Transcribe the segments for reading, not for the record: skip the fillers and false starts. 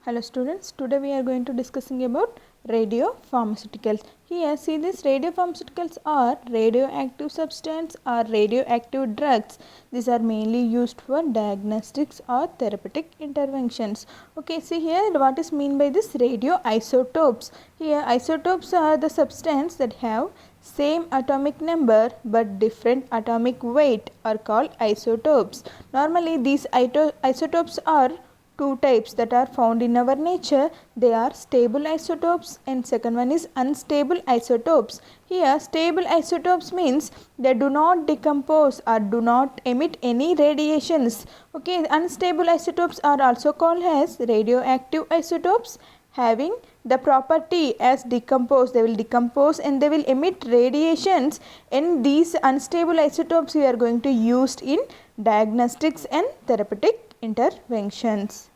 Hello students, today we are going to discussing about radiopharmaceuticals. Here see this radiopharmaceuticals are radioactive substance or radioactive drugs. These are mainly used for diagnostics or therapeutic interventions. Okay, see here what is mean by this radioisotopes. Here isotopes are the substance that have same atomic number but different atomic weight are called isotopes. Normally these isotopes are two types that are found in our nature. They are stable isotopes and second one is unstable isotopes. Here stable isotopes means they do not decompose or do not emit any radiations. Okay, unstable isotopes are also called as radioactive isotopes, having the property as decompose. They will decompose and they will emit radiations, and these unstable isotopes we are going to use in diagnostics and therapeutic interventions.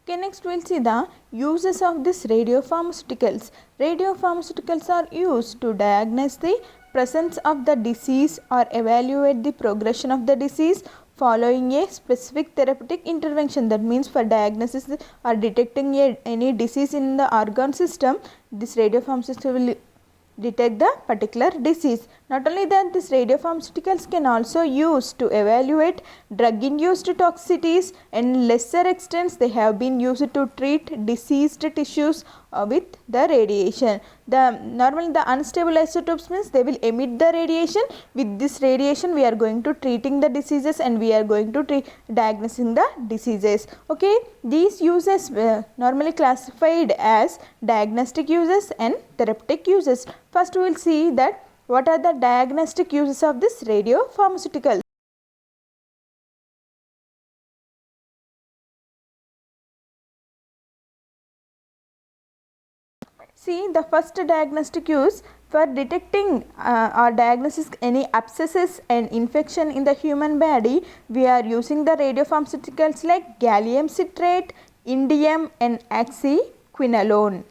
Okay, next we will see the uses of this radiopharmaceuticals. Radiopharmaceuticals are used to diagnose the presence of the disease or evaluate the progression of the disease following a specific therapeutic intervention. That means for diagnosis or detecting any disease in the organ system, this radiopharmaceutical will detect the particular disease. Not only that, these radiopharmaceuticals can also use to evaluate drug induced toxicities, and lesser extents they have been used to treat diseased tissues with the radiation. Normally the unstable isotopes means they will emit the radiation. With this radiation we are going to treating the diseases and we are going to diagnosing the diseases. Okay, these uses normally classified as diagnostic uses and therapeutic uses. First we will see that what are the diagnostic uses of this radiopharmaceutical. See, the first diagnostic use for detecting or diagnosis any abscesses and infection in the human body, we are using the radiopharmaceuticals like gallium citrate, indium and oxyquinolone.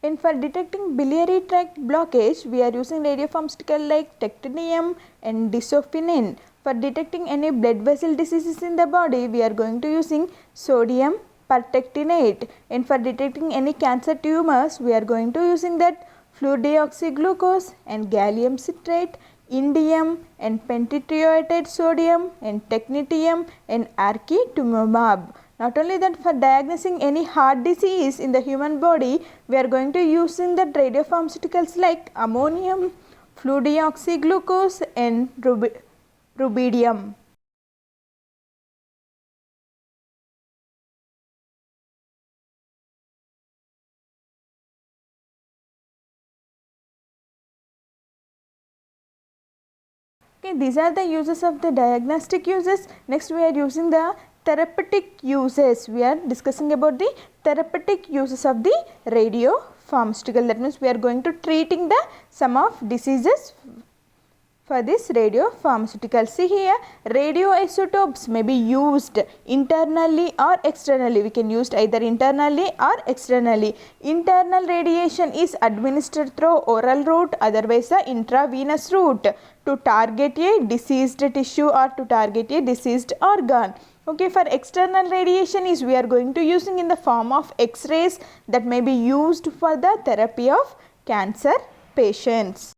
And for detecting biliary tract blockage, we are using radiopharmaceutical like tectinium and dysophinin. For detecting any blood vessel diseases in the body, we are going to using sodium pertectinate. And for detecting any cancer tumors, we are going to using that fluorodeoxyglucose and gallium citrate, indium and pentitoated sodium and technetium and arketumumab. Not only that, for diagnosing any heart disease in the human body, we are going to using the radiopharmaceuticals like ammonium, fluorodeoxyglucose and rubidium. Okay, these are the uses of the diagnostic uses. Next we are using the therapeutic uses. We are discussing about the therapeutic uses of the radiopharmaceutical. That means we are going to treating the some of diseases for this radiopharmaceutical. See here, radioisotopes may be used internally or externally. We can use either internally or externally. Internal radiation is administered through oral route, otherwise the intravenous route, to target a diseased tissue or to target a diseased organ. Okay, for external radiation is we are going to using in the form of X-rays that may be used for the therapy of cancer patients.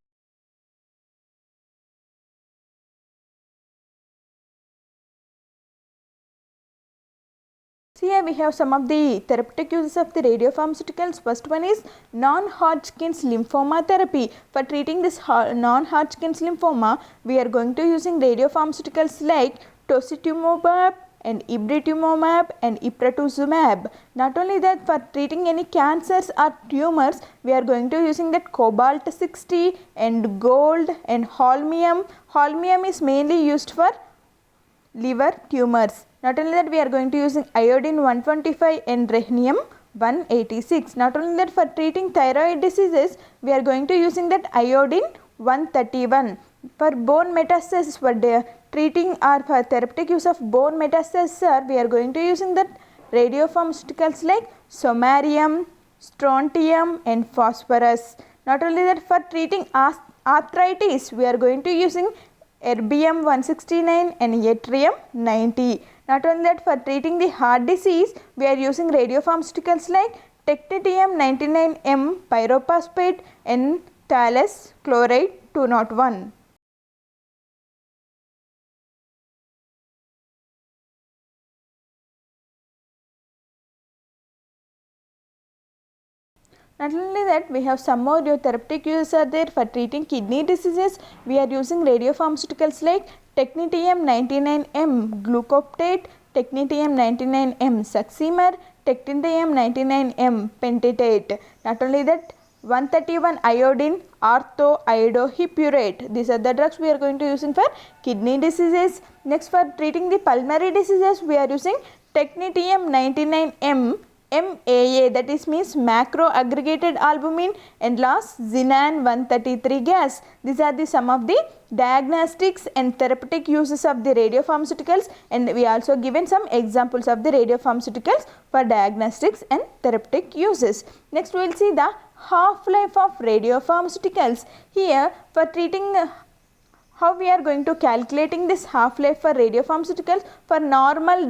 So here we have some of the therapeutic uses of the radiopharmaceuticals. First one is non-Hodgkin's lymphoma therapy. For treating this non-Hodgkin's lymphoma, we are going to using radiopharmaceuticals like tocilizumab and ibritumab and ipratusumab. Not only that, for treating any cancers or tumors, we are going to using that cobalt 60 and gold and holmium. Holmium is mainly used for liver tumors. Not only that, we are going to using iodine 125 and rhenium 186. Not only that, for treating thyroid diseases, we are going to using that iodine 131. For bone metastasis, for treating or for therapeutic use of bone metastasis, we are going to using that radiopharmaceuticals like samarium, strontium and phosphorus. Not only that, for treating arthritis, we are going to using erbium 169 and yttrium 90. Not only that, for treating the heart disease, we are using radiopharmaceuticals like technetium 99M, pyrophosphate, and thallus chloride 201. Not only that, we have some more therapeutic uses are there for treating kidney diseases. We are using radiopharmaceuticals like technetium 99M glucoptate, technetium 99M succimer, technetium 99M pentatate. Not only that, 131 iodine orthoiodohipurate. These are the drugs we are going to using for kidney diseases. Next, for treating the pulmonary diseases, we are using technetium 99M MAA, that is means macro aggregated albumin, and last xenon 133 gas. These are the some of the diagnostics and therapeutic uses of the radiopharmaceuticals, and we also given some examples of the radiopharmaceuticals for diagnostics and therapeutic uses. Next we will see the half-life of radiopharmaceuticals. Here for treating how we are going to calculating this half-life for radiopharmaceuticals. For normal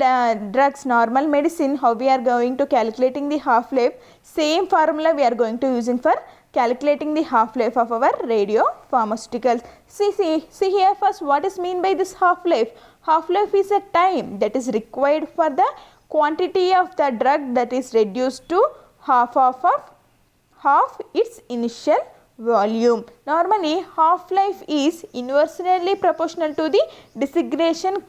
drugs, normal medicine, how we are going to calculating the half-life, same formula we are going to using for calculating the half-life of our radiopharmaceuticals. See here first, what is mean by this half-life? Half-life is a time that is required for the quantity of the drug that is reduced to half its initial volume. Normally half-life is inversely proportional to the disintegration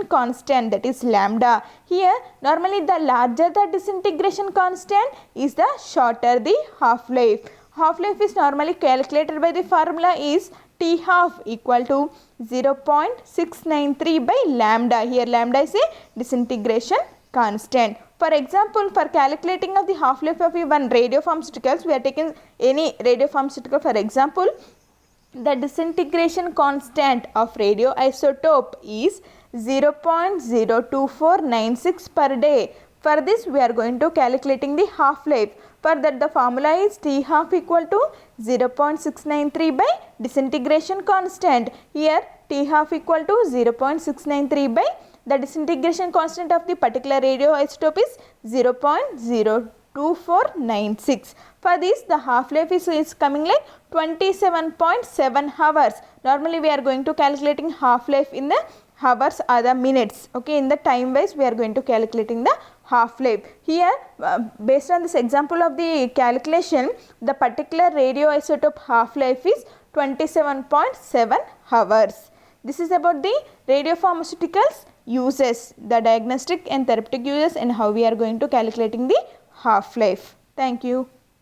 constant, that is lambda. Here normally the larger the disintegration constant is, the shorter the half-life. Half-life is normally calculated by the formula is T half equal to 0.693 by lambda. Here lambda is a disintegration constant. For example, for calculating of the half-life of one radiopharmaceuticals, we are taking any radiopharmaceutical. For example, the disintegration constant of radioisotope is 0.02496 per day. For this, we are going to calculating the half-life. For that, the formula is T half equal to 0.693 by disintegration constant. Here, T half equal to 0.693 by the disintegration constant of the particular radioisotope is 0.02496. For this, the half-life is coming like 27.7 hours. Normally, we are going to calculating half-life in the hours or the minutes. Okay, in the time wise, we are going to calculating the half-life. Here, based on this example of the calculation, the particular radioisotope half-life is 27.7 hours. This is about the radiopharmaceuticals uses, the diagnostic and therapeutic uses, and how we are going to calculating the half-life. Thank you.